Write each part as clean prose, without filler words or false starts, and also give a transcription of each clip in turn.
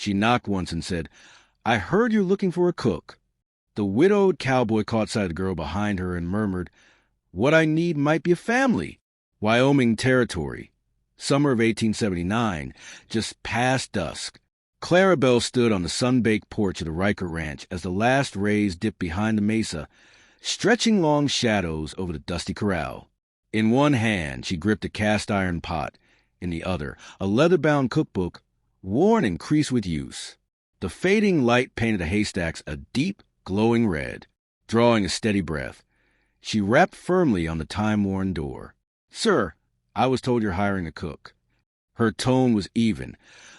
She knocked once and said, "I heard you're looking for a cook." The widowed cowboy caught sight of the girl behind her and murmured, "What I need might be a family." Wyoming Territory. Summer of 1879, just past dusk. Clarabelle stood on the sun-baked porch of the Riker Ranch as the last rays dipped behind the mesa, stretching long shadows over the dusty corral. In one hand, she gripped a cast-iron pot. In the other, a leather-bound cookbook, worn and creased with use. The fading light painted the haystacks a deep, glowing red. Drawing a steady breath, she rapped firmly on the time-worn door. "Sir, I was told you're hiring a cook." Her tone was even,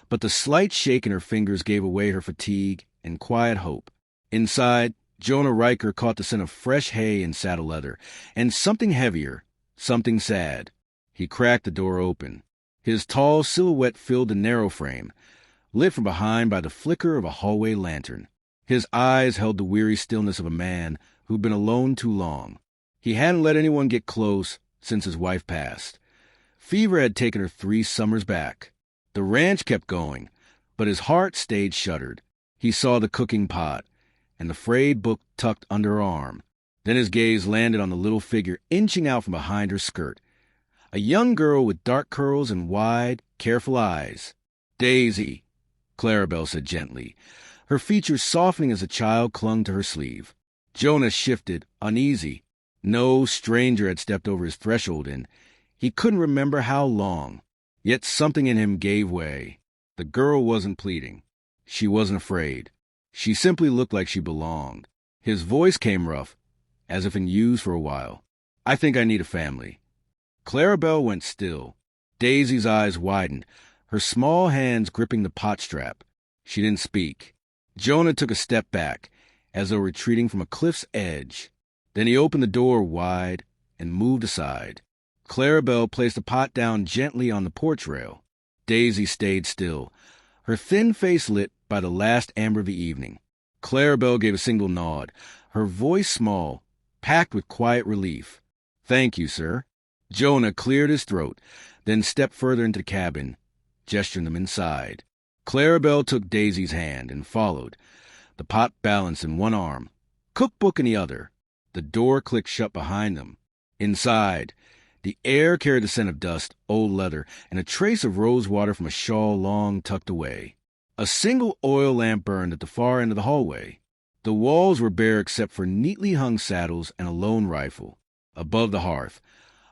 but the slight shake in her fingers gave away her fatigue and quiet hope. Inside, Jonah Riker caught the scent of fresh hay and saddle leather, and something heavier, something sad. He cracked the door open. His tall silhouette filled the narrow frame, lit from behind by the flicker of a hallway lantern. His eyes held the weary stillness of a man who'd been alone too long. He hadn't let anyone get close since his wife passed. Fever had taken her 3 summers back. The ranch kept going, but his heart stayed shuttered. He saw the cooking pot and the frayed book tucked under her arm. Then his gaze landed on the little figure inching out from behind her skirt. A young girl with dark curls and wide, careful eyes. "Daisy," Clarabelle said gently, her features softening as the child clung to her sleeve. Jonah shifted, uneasy. No stranger had stepped over his threshold in he couldn't remember how long. Yet something in him gave way. The girl wasn't pleading. She wasn't afraid. She simply looked like she belonged. His voice came rough, as if in use for a while. "I think I need a family." Clarabelle went still. Daisy's eyes widened, her small hands gripping the pot strap. She didn't speak. Jonah took a step back, as though retreating from a cliff's edge. Then he opened the door wide and moved aside. Clarabelle placed the pot down gently on the porch rail. Daisy stayed still, her thin face lit by the last amber of the evening. Clarabelle gave a single nod, her voice small, packed with quiet relief. "Thank you, sir." Jonah cleared his throat, then stepped further into the cabin, gesturing them inside. Clarabelle took Daisy's hand and followed, the pot balanced in one arm, cookbook in the other. The door clicked shut behind them. Inside, the air carried the scent of dust, old leather, and a trace of rose water from a shawl long tucked away. A single oil lamp burned at the far end of the hallway. The walls were bare except for neatly hung saddles and a lone rifle. Above the hearth,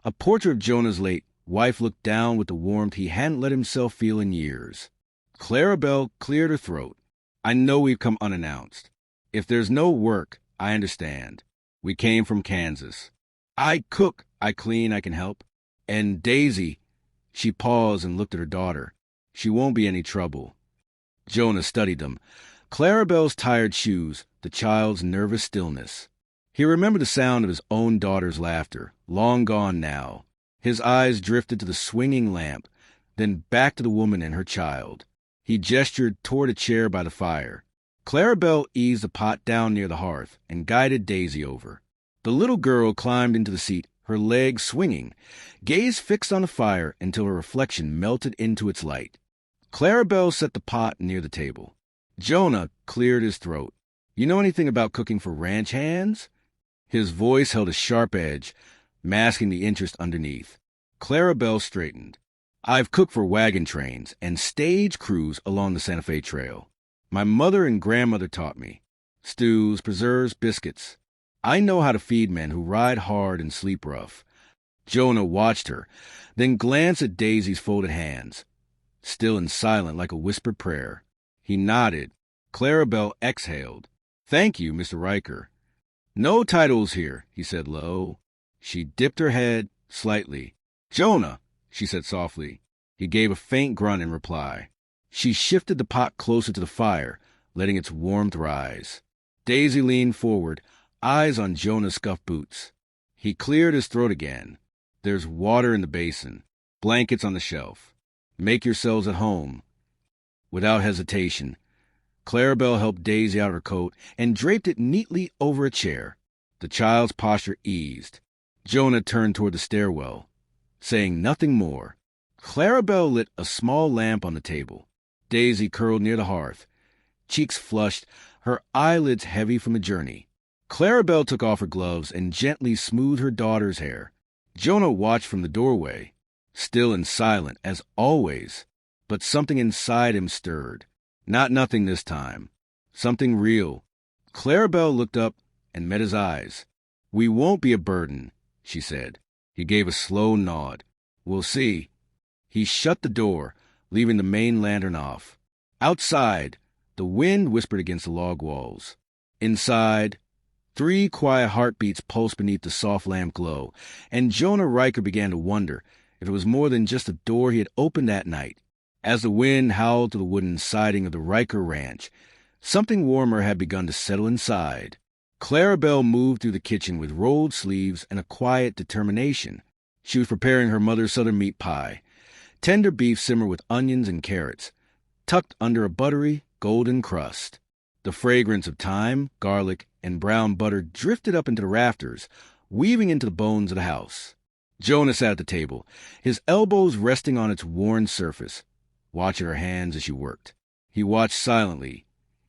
a portrait of Jonah's late wife looked down with the warmth he hadn't let himself feel in years. Clarabelle cleared her throat. "I know we've come unannounced. If there's no work, I understand. We came from Kansas. I cook, I clean, I can help. And Daisy," she paused and looked at her daughter, "she won't be any trouble." Jonah studied them. Clarabelle's tired shoes, the child's nervous stillness. He remembered the sound of his own daughter's laughter, long gone now. His eyes drifted to the swinging lamp, then back to the woman and her child. He gestured toward a chair by the fire. Clarabelle eased the pot down near the hearth and guided Daisy over. The little girl climbed into the seat, her legs swinging, gaze fixed on the fire until her reflection melted into its light. Clarabelle set the pot near the table. Jonah cleared his throat. "You know anything about cooking for ranch hands?" His voice held a sharp edge, masking the interest underneath. Clarabelle straightened. "I've cooked for wagon trains and stage crews along the Santa Fe Trail. My mother and grandmother taught me. Stews, preserves, biscuits. I know how to feed men who ride hard and sleep rough." Jonah watched her, then glanced at Daisy's folded hands, still and silent like a whispered prayer. He nodded. Clarabelle exhaled. "Thank you, Mr. Riker." "No titles here," he said low. She dipped her head slightly. "Jonah," she said softly. He gave a faint grunt in reply. She shifted the pot closer to the fire, letting its warmth rise. Daisy leaned forward, eyes on Jonah's scuffed boots. He cleared his throat again. "There's water in the basin, blankets on the shelf. Make yourselves at home." Without hesitation, Clarabelle helped Daisy out of her coat and draped it neatly over a chair. The child's posture eased. Jonah turned toward the stairwell, saying nothing more. Clarabelle lit a small lamp on the table. Daisy curled near the hearth, cheeks flushed, her eyelids heavy from the journey. Clarabelle took off her gloves and gently smoothed her daughter's hair. Jonah watched from the doorway, still and silent, as always, but something inside him stirred. Not nothing this time. Something real. Clarabelle looked up and met his eyes. "We won't be a burden," she said. He gave a slow nod. "We'll see." He shut the door, leaving the main lantern off. Outside, the wind whispered against the log walls. Inside, 3 quiet heartbeats pulsed beneath the soft lamp glow, and Jonah Riker began to wonder if it was more than just a door he had opened that night. As the wind howled to the wooden siding of the Riker ranch, something warmer had begun to settle inside. Clarabelle moved through the kitchen with rolled sleeves and a quiet determination. She was preparing her mother's southern meat pie, tender beef simmered with onions and carrots, tucked under a buttery, golden crust. The fragrance of thyme, garlic, and brown butter drifted up into the rafters, weaving into the bones of the house. Jonah sat at the table, his elbows resting on its worn surface, watching her hands as she worked. He watched silently,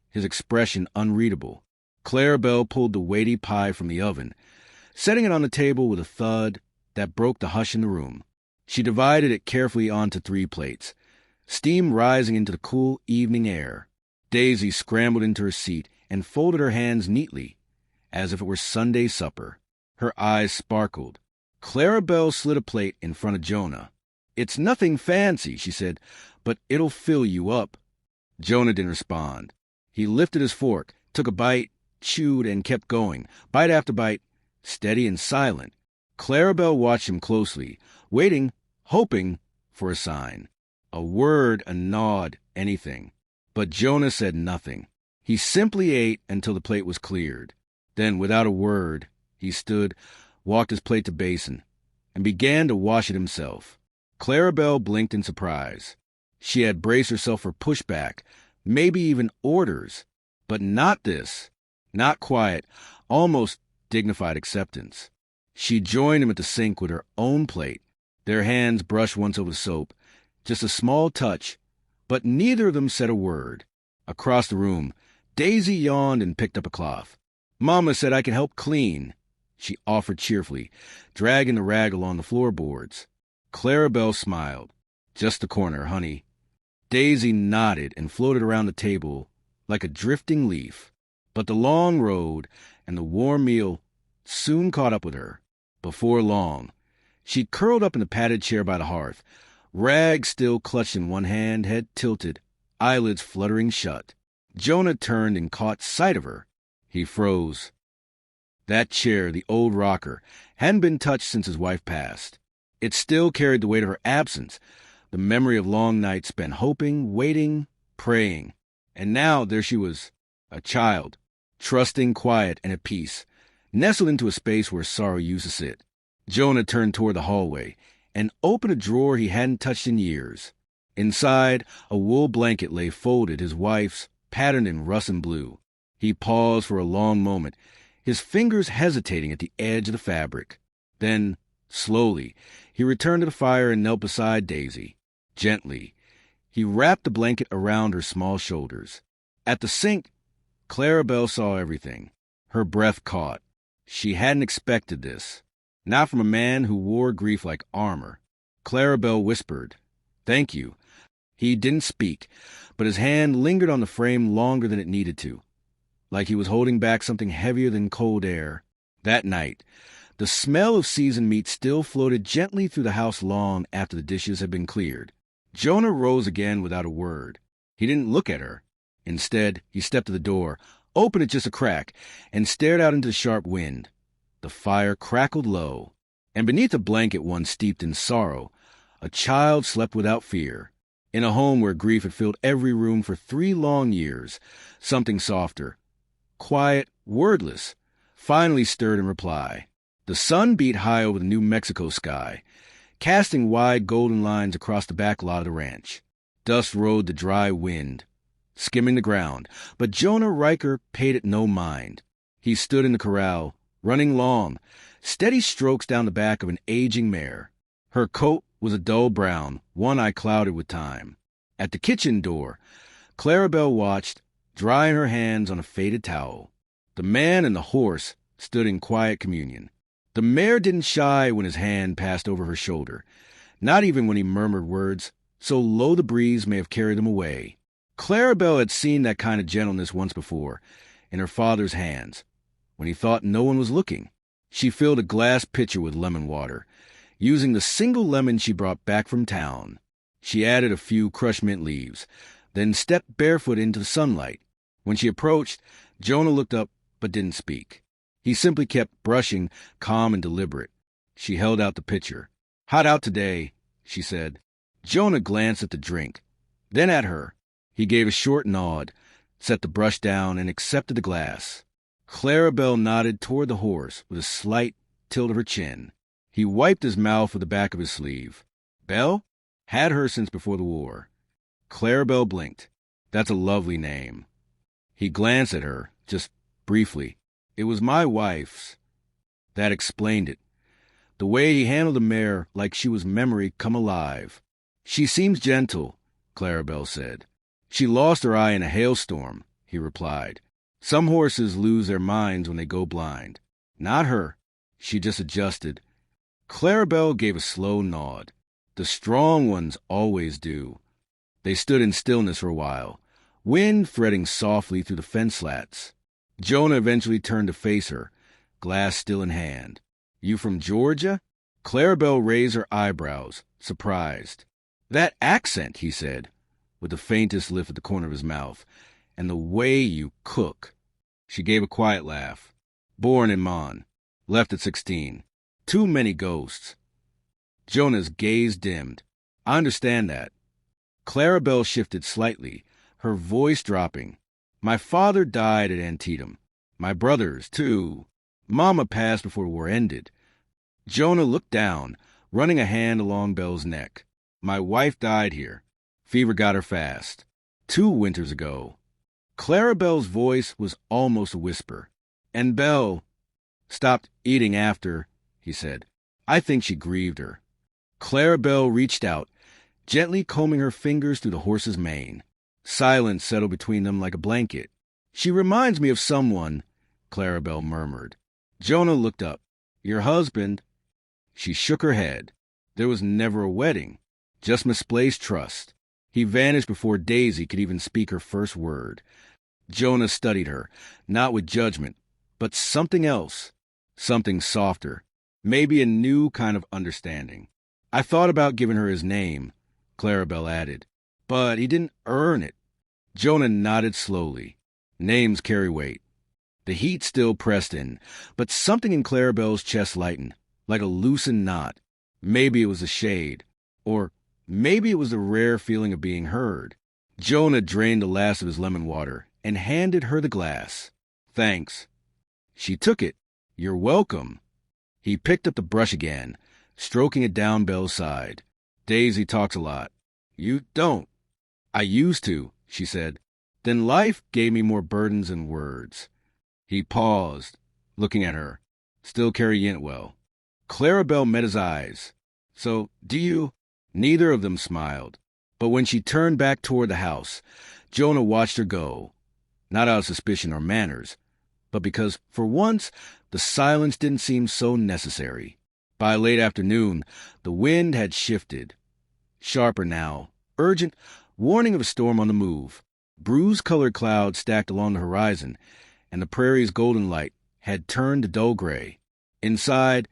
his expression unreadable. Clarabelle pulled the weighty pie from the oven, setting it on the table with a thud that broke the hush in the room. She divided it carefully onto 3 plates, steam rising into the cool evening air. Daisy scrambled into her seat and folded her hands neatly, as if it were Sunday supper. Her eyes sparkled. Clarabelle slid a plate in front of Jonah. "It's nothing fancy," she said, "but it'll fill you up." Jonah didn't respond. He lifted his fork, took a bite, chewed, and kept going, bite after bite, steady and silent. Clarabelle watched him closely, waiting, hoping for a sign. A word, a nod, anything. But Jonah said nothing. He simply ate until the plate was cleared. Then, without a word, he stood, walked his plate to basin, and began to wash it himself. Clarabelle blinked in surprise. She had braced herself for pushback, maybe even orders, but not this. Not quiet, almost dignified acceptance. She joined him at the sink with her own plate. Their hands brushed once over the soap, just a small touch, but neither of them said a word. Across the room, Daisy yawned and picked up a cloth. "Mama said I could help clean," she offered cheerfully, dragging the rag along the floorboards. Clarabelle smiled. "Just the corner, honey." Daisy nodded and floated around the table like a drifting leaf. But the long road and the warm meal soon caught up with her. Before long, she curled up in the padded chair by the hearth, rag still clutched in one hand, head tilted, eyelids fluttering shut. Jonah turned and caught sight of her. He froze. That chair, the old rocker, hadn't been touched since his wife passed. It still carried the weight of her absence, the memory of long nights spent hoping, waiting, praying. And now there she was, a child, trusting, quiet, and at peace, nestled into a space where sorrow used to sit. Jonah turned toward the hallway and opened a drawer he hadn't touched in years. Inside, a wool blanket lay folded, his wife's, patterned in rust and blue. He paused for a long moment, his fingers hesitating at the edge of the fabric. Then, slowly, he returned to the fire and knelt beside Daisy. Gently, he wrapped the blanket around her small shoulders. At the sink, Clarabelle saw everything. Her breath caught. She hadn't expected this. Not from a man who wore grief like armor. Clarabelle whispered, "Thank you." He didn't speak, but his hand lingered on the frame longer than it needed to, like he was holding back something heavier than cold air. That night, the smell of seasoned meat still floated gently through the house long after the dishes had been cleared. Jonah rose again without a word. He didn't look at her. Instead, he stepped to the door, opened it just a crack, and stared out into the sharp wind. The fire crackled low, and beneath a blanket one steeped in sorrow, a child slept without fear. In a home where grief had filled every room for 3 long years, something softer, quiet, wordless, finally stirred in reply. The sun beat high over the New Mexico sky, casting wide golden lines across the back lot of the ranch. Dust rode the dry wind, skimming the ground, but Jonah Riker paid it no mind. He stood in the corral, running long, steady strokes down the back of an aging mare. Her coat was a dull brown, one eye clouded with time. At the kitchen door, Clarabelle watched, drying her hands on a faded towel. The man and the horse stood in quiet communion. The mare didn't shy when his hand passed over her shoulder, not even when he murmured words so low the breeze may have carried them away. Clarabelle had seen that kind of gentleness once before, in her father's hands, when he thought no one was looking. She filled a glass pitcher with lemon water, using the single lemon she brought back from town. She added a few crushed mint leaves, then stepped barefoot into the sunlight. When she approached, Jonah looked up but didn't speak. He simply kept brushing, calm and deliberate. She held out the pitcher. "Hot out today," she said. Jonah glanced at the drink, then at her. He gave a short nod, set the brush down, and accepted the glass. Clarabelle nodded toward the horse with a slight tilt of her chin. He wiped his mouth with the back of his sleeve. "Belle? Had her since before the war." Clarabelle blinked. "That's a lovely name." He glanced at her, just briefly. "It was my wife's." That explained it. The way he handled the mare like she was memory come alive. "She seems gentle," Clarabelle said. "She lost her eye in a hailstorm," he replied. "Some horses lose their minds when they go blind. Not her. She just adjusted." Clarabelle gave a slow nod. The strong ones always do. They stood in stillness for a while, wind threading softly through the fence slats. Jonah eventually turned to face her, glass still in hand. "You from Georgia?" Clarabelle raised her eyebrows, surprised. "That accent," he said, with the faintest lift at the corner of his mouth, "and the way you cook." She gave a quiet laugh. "Born in Mon. Left at 16. Too many ghosts." Jonah's gaze dimmed. "I understand that." Clarabelle shifted slightly, her voice dropping. "My father died at Antietam. My brothers, too. Mama passed before the war ended." Jonah looked down, running a hand along Belle's neck. "My wife died here. Fever got her fast. 2 winters ago." Clarabelle's voice was almost a whisper. "And Belle stopped eating after," he said. "I think she grieved her." Clarabelle reached out, gently combing her fingers through the horse's mane. Silence settled between them like a blanket. "She reminds me of someone," Clarabelle murmured. Jonah looked up. "Your husband?" She shook her head. "There was never a wedding, just misplaced trust. He vanished before Daisy could even speak her first word." Jonah studied her, not with judgment, but something else, something softer, maybe a new kind of understanding. "I thought about giving her his name," Clarabelle added, "but he didn't earn it." Jonah nodded slowly. Names carry weight. The heat still pressed in, but something in Clarabelle's chest lightened, like a loosened knot. Maybe it was the shade, or maybe it was the rare feeling of being heard. Jonah drained the last of his lemon water and handed her the glass. "Thanks." She took it. "You're welcome." He picked up the brush again, stroking it down Belle's side. "Daisy talks a lot." "You don't." "I used to," she said. "Then life gave me more burdens than words." He paused, looking at her, still carrying it well. Clarabelle met his eyes. "So, do you—" Neither of them smiled. But when she turned back toward the house, Jonah watched her go, not out of suspicion or manners, but because, for once, the silence didn't seem so necessary. By late afternoon, the wind had shifted. Sharper now, urgent, warning of a storm on the move. Bruise-colored clouds stacked along the horizon, and the prairie's golden light had turned to dull gray. Inside,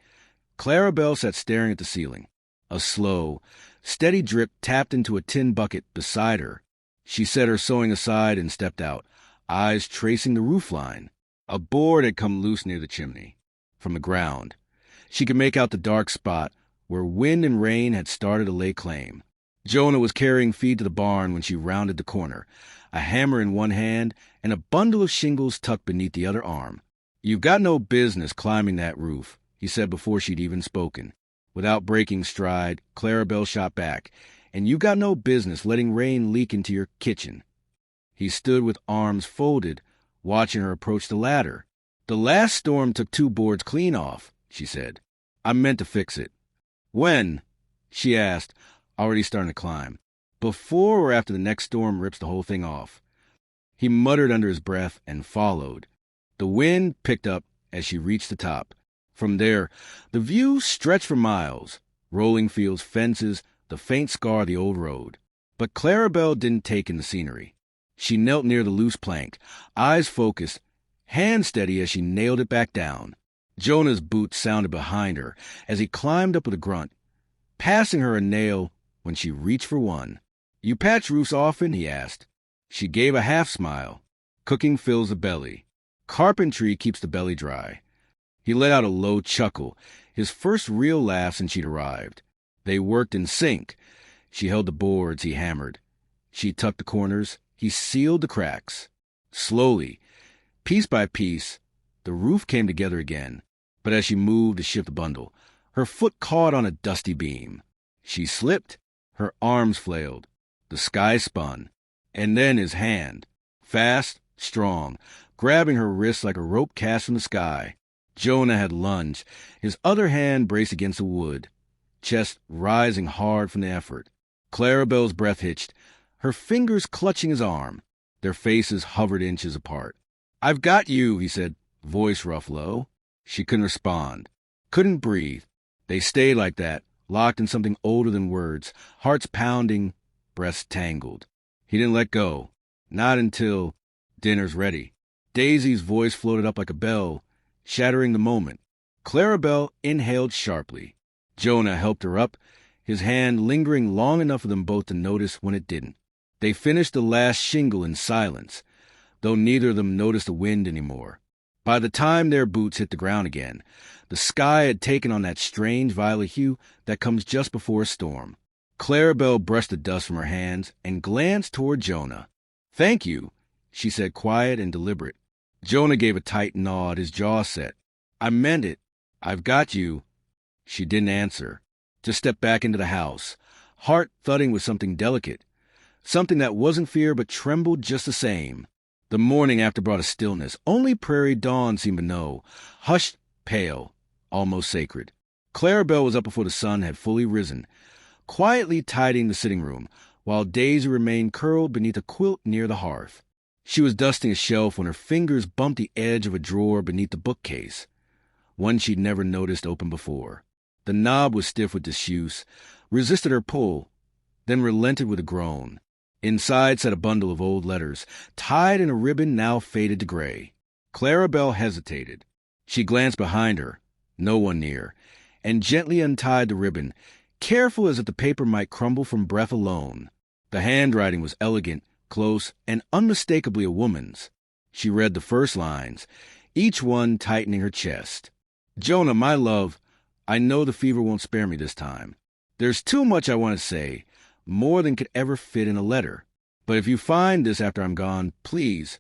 Clarabelle sat staring at the ceiling. A slow, steady drip tapped into a tin bucket beside her. She set her sewing aside and stepped out, eyes tracing the roofline. A board had come loose near the chimney. From the ground, she could make out the dark spot where wind and rain had started to lay claim. Jonah was carrying feed to the barn when she rounded the corner, a hammer in one hand and a bundle of shingles tucked beneath the other arm. "You've got no business climbing that roof," he said before she'd even spoken. Without breaking stride, Clarabelle shot back. "And you got no business letting rain leak into your kitchen." He stood with arms folded, watching her approach the ladder. "The last storm took 2 boards clean off," she said. "I meant to fix it." "When?" she asked, already starting to climb. before or after the next storm rips the whole thing off. He muttered under his breath and followed. The wind picked up as she reached the top. From there, the view stretched for miles. Rolling fields, fences, the faint scar of the old road. But Clarabelle didn't take in the scenery. She knelt near the loose plank, eyes focused, hands steady as she nailed it back down. Jonah's boots sounded behind her as he climbed up with a grunt, passing her a nail when she reached for one. "You patch roofs often?" he asked. She gave a half-smile. Cooking fills the belly. Carpentry keeps the belly dry. He let out a low chuckle, his first real laugh since she'd arrived. They worked in sync. She held the boards, he hammered. She tucked the corners, he sealed the cracks. Slowly, piece by piece, the roof came together again. But as she moved to shift the bundle, her foot caught on a dusty beam. She slipped, her arms flailed. The sky spun. And then his hand, fast, strong, grabbing her wrist like a rope cast from the sky. Jonah had lunged, his other hand braced against the wood, chest rising hard from the effort. Clarabelle's breath hitched, her fingers clutching his arm. Their faces hovered inches apart. "I've got you," he said, voice rough low. She couldn't respond, couldn't breathe. They stayed like that, locked in something older than words, hearts pounding, breaths tangled. He didn't let go, not until dinner's ready. Daisy's voice floated up like a bell, shattering the moment. Clarabelle inhaled sharply. Jonah helped her up, his hand lingering long enough for them both to notice when it didn't. They finished the last shingle in silence, though neither of them noticed the wind anymore. By the time their boots hit the ground again, the sky had taken on that strange violet hue that comes just before a storm. Clarabelle brushed the dust from her hands and glanced toward Jonah. "Thank you," she said, quiet and deliberate. Jonah gave a tight nod, his jaw set. "I meant it. I've got you." She didn't answer, just stepped back into the house, heart thudding with something delicate, something that wasn't fear but trembled just the same. The morning after brought a stillness only prairie dawn seemed to know, hushed, pale, almost sacred. Clarabelle was up before the sun had fully risen, quietly tidying the sitting room, while Daisy remained curled beneath a quilt near the hearth. She was dusting a shelf when her fingers bumped the edge of a drawer beneath the bookcase, one she'd never noticed open before. The knob was stiff with disuse, resisted her pull, then relented with a groan. Inside sat a bundle of old letters, tied in a ribbon now faded to gray. Clarabelle hesitated. She glanced behind her, no one near, and gently untied the ribbon, careful as if the paper might crumble from breath alone. The handwriting was elegant, close, and unmistakably a woman's. She read the first lines, each one tightening her chest. "Jonah, my love, I know the fever won't spare me this time. There's too much I want to say, more than could ever fit in a letter. But if you find this after I'm gone, please,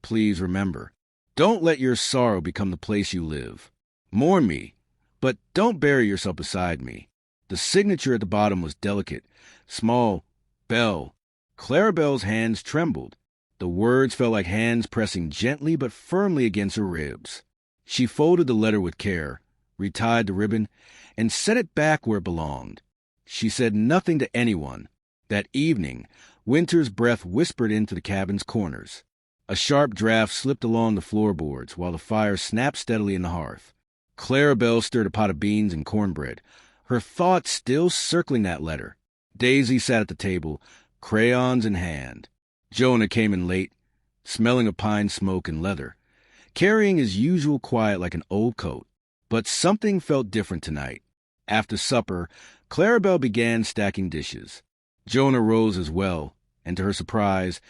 please remember. Don't let your sorrow become the place you live. Mourn me, but don't bury yourself beside me." The signature at the bottom was delicate, small, Belle. Clarabelle's hands trembled. The words felt like hands pressing gently but firmly against her ribs. She folded the letter with care, retied the ribbon, and set it back where it belonged. She said nothing to anyone. That evening, winter's breath whispered into the cabin's corners. A sharp draft slipped along the floorboards while the fire snapped steadily in the hearth. Clarabelle stirred a pot of beans and cornbread, her thoughts still circling that letter. Daisy sat at the table, crayons in hand. Jonah came in late, smelling of pine smoke and leather, carrying his usual quiet like an old coat. But something felt different tonight. After supper, Clarabelle began stacking dishes. Jonah rose as well, and to her surprise,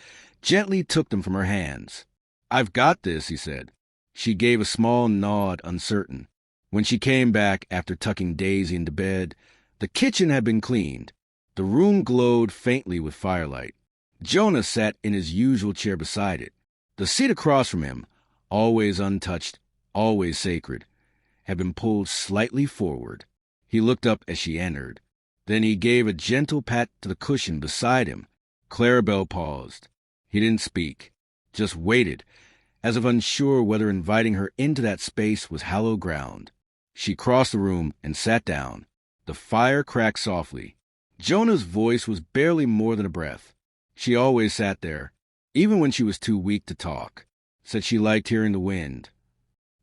gently took them from her hands. "I've got this," he said. She gave a small nod, uncertain. When she came back after tucking Daisy into bed, the kitchen had been cleaned. The room glowed faintly with firelight. Jonah sat in his usual chair beside it. The seat across from him, always untouched, always sacred, had been pulled slightly forward. He looked up as she entered. Then he gave a gentle pat to the cushion beside him. Clarabelle paused. He didn't speak, just waited, as if unsure whether inviting her into that space was hallowed ground. She crossed the room and sat down. The fire cracked softly. Jonah's voice was barely more than a breath. She always sat there, even when she was too weak to talk. Said she liked hearing the wind.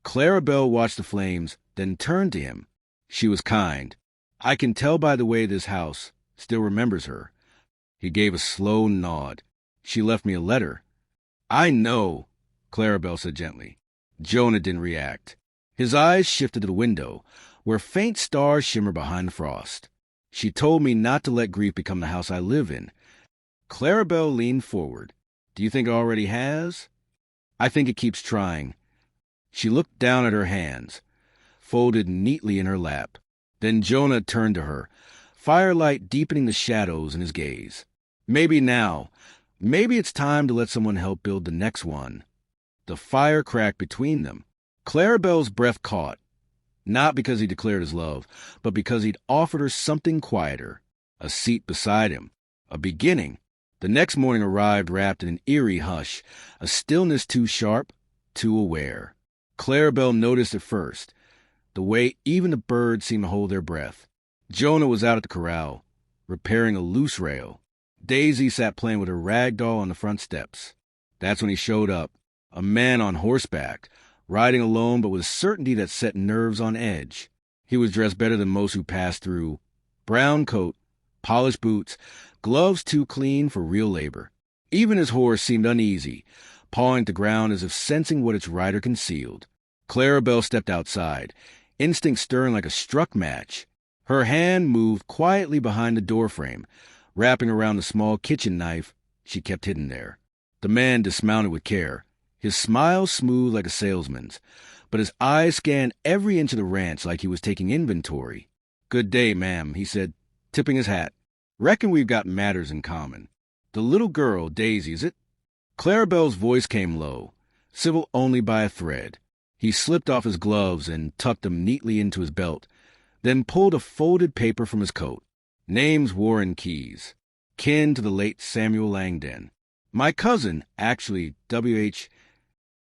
Clarabelle watched the flames, then turned to him. She was kind. I can tell by the way this house still remembers her. He gave a slow nod. She left me a letter. I know, Clarabelle said gently. Jonah didn't react. His eyes shifted to the window, where faint stars shimmered behind the frost. She told me not to let grief become the house I live in. Clarabelle leaned forward. Do you think it already has? I think it keeps trying. She looked down at her hands, folded neatly in her lap. Then Jonah turned to her, firelight deepening the shadows in his gaze. Maybe now. Maybe it's time to let someone help build the next one. The fire cracked between them. Clarabelle's breath caught, not because he declared his love, but because he'd offered her something quieter, a seat beside him, a beginning. The next morning arrived wrapped in an eerie hush, a stillness too sharp, too aware. Clarabelle noticed it first, the way even the birds seemed to hold their breath. Jonah was out at the corral, repairing a loose rail. Daisy sat playing with her rag doll on the front steps. That's when he showed up, a man on horseback, riding alone but with a certainty that set nerves on edge. He was dressed better than most who passed through. Brown coat, polished boots, gloves too clean for real labor. Even his horse seemed uneasy, pawing the ground as if sensing what its rider concealed. Clarabelle stepped outside, instinct stirring like a struck match. Her hand moved quietly behind the doorframe, wrapping around the small kitchen knife she kept hidden there. The man dismounted with care, his smile smooth like a salesman's, but his eyes scanned every inch of the ranch like he was taking inventory. Good day, ma'am, he said, tipping his hat. Reckon we've got matters in common. The little girl, Daisy, is it? Clarabelle's voice came low, civil only by a thread. He slipped off his gloves and tucked them neatly into his belt, then pulled a folded paper from his coat. Name's Warren Keyes, kin to the late Samuel Langdon. My cousin, actually, W.H.